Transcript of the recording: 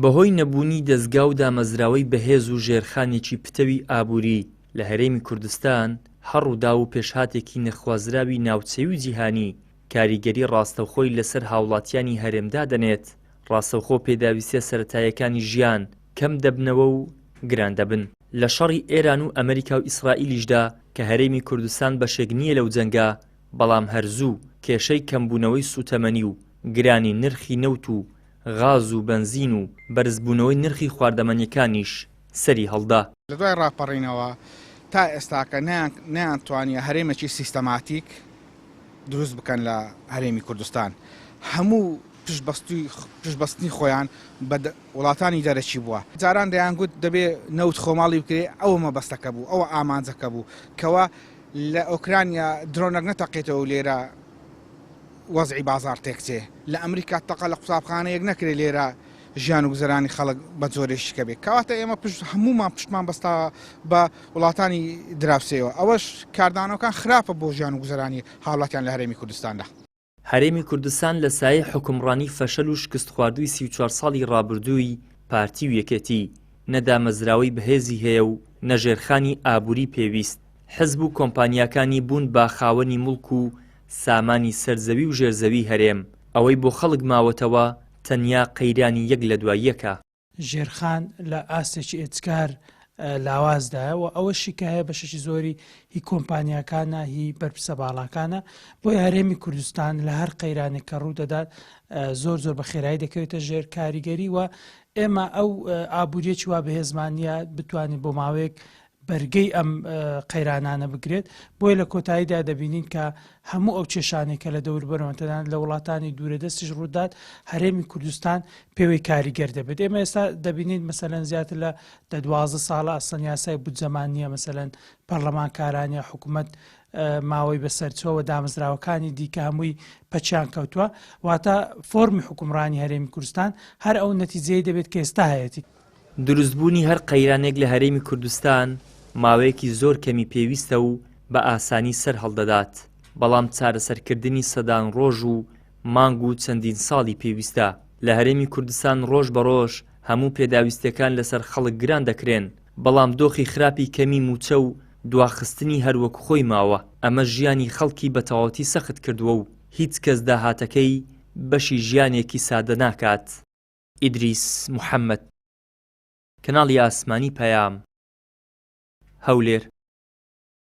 بەهۆی نەبوونی دەستگا و دامەزراوەی بەهێز و ژێرخانێکی پتەوی ئابووری لە هەرێمی کوردستان هەڕوودا و پێشهاتێکی نەخوازراوی ناوچەی و جیهانی کاریگەری ڕاستەوخۆی لەسەر هاوڵاتیانی هەرێمدا دەنێت. ڕاستەوخۆ پێداویستە سەرەتایەکانی ژیان کەم دەبنەوە و گران دەبن. لە شەڕی ئێران و ئەمریکا و ئیسرائیلیشدا کە هەرێمی کوردستان بەشێک نییە لەو جەنگا، بەڵام هەرزوو کێشەی کەمبوونەوەی سوتەمەنی و گرانی نرخی نەوت و غاز و بنزین و بەرزبوونەوەی نرخی خواردەمەنیەکانیش سەری هەڵدا. لە دوای ڕاپەڕینەوە تا ئێستاکە نەیانتوانیە هەرێمێکی سیستەماتیک دروست بکەن لە هەرێمی کوردستان. هەموو پشتبەستنی خۆیان بە وڵاتانی دەرەکی بووە. جاران دەیانگوت دەبێ نەوت خۆماڵی بکرێ، ئەوە مەبەستەکە بوو، ئەوە ئامانجەکە بوو کەوە لە ئۆکرانیا درۆنەک نەتەقێتەوە لێرە وەزعی بازار تێکچێ. لە ئەمریکا تەقە لە قوسابخانەیەک نەکرێت لێرە ژیان و گوزەرانی خەڵک بە جۆرێشکە بێت. کەواتە ئێمە هەمومان پشتمان بەستا بە وڵاتانی دراوسێەوە. ئەوەش کاردانەوەکان خراپە بۆ ژیان و گوزەرانی هاوڵاتیان لە هەرێمی کوردستاندا. هەرێمی کوردستان لە سایه حکومڕانی فەشەل و شکست خواردووی 34 ساڵی ڕابردووی پارتی و یەکێتی نەدامەزراوەی بەهێزی هەیە و نەژێرخانی ئابووری پێویست. حزب و کۆمپانیاکانی بوون با خاوەنی مڵک و سامانی سەرزەوی و ژێرزەوی هەرێم. ئەوەی بۆ خەڵک ماوەتەوە تەنیا قەیرانی یەک لە دوای یەکە. ژێرخان لە ئاستێکی ئێچکار لاوازدایە و ئەوەشی کە هەیە بەشەی زۆری هی کۆمپانیاکانە هی بەرپرسە باڵاکانە بۆی هەرێمی کوردستان لە هەر قەیرانێک کە ڕوو دەدات زۆر بە خێرایی دەکەوێتە ژێر کاریگەری و ئێمە ئەو ئابووریەکی وا بەهێزمانیە بتوانین بۆ ماوەیەک بەرگەی ئەم قەیرانانە بگرێت. بۆی لە کۆتاییدا دەبینین کە هەموو ئەو کێشانێکە لە دەوروبەرەوە تەنانەت لە وڵاتانی دوورەدەستیش ڕوودات هەرێمی کوردستان پێوەی کاریگەر دەبێت. ئێمە ئێستا دەبینین مەسەلەن زیاتر لە 12 ساڵە ئەسڵەن یاسای بودجەمان نییە، مەسەلەن پەرلەمانکارانیە حکوومەت ماوەی بەسەرچۆوە دامەزراوەکانی دیکە هەمووی پەچیان کەوتووە، واتە فۆرمی حکومڕانی هەرێمی کوردستان هەر ئەو نەتیجەی دەبێت کە ئێستا هەیەی. دروستبوونی هەر قەیرانێک لە هەرێمی کوردستان ماوەیەکی زۆر کەمی پێویستە و بە ئاسانی سەر هەڵدەدات، بەڵام چارەسەرکردنی سەدان ڕۆژ و مانگ و چەندین ساڵی پێویستە. لە هەرێمی کوردستان ڕۆژ بە ڕۆژ هەموو پێداویستەکان لەسەر خەڵک گران دەکرێن، بەڵام دۆخی خراپی کەمی موچە و دواخستنی هەروەک خۆی ماوە. ئەمە ژیانی خەڵکی بە تەواوەتی سەخت کردووە و هیچ کەس داهاتەکەی بەشی ژیانێکی سادە ناکات. ئیدریس محەممەد، کەناڵی ئاسمانی پەیام، هەولێر.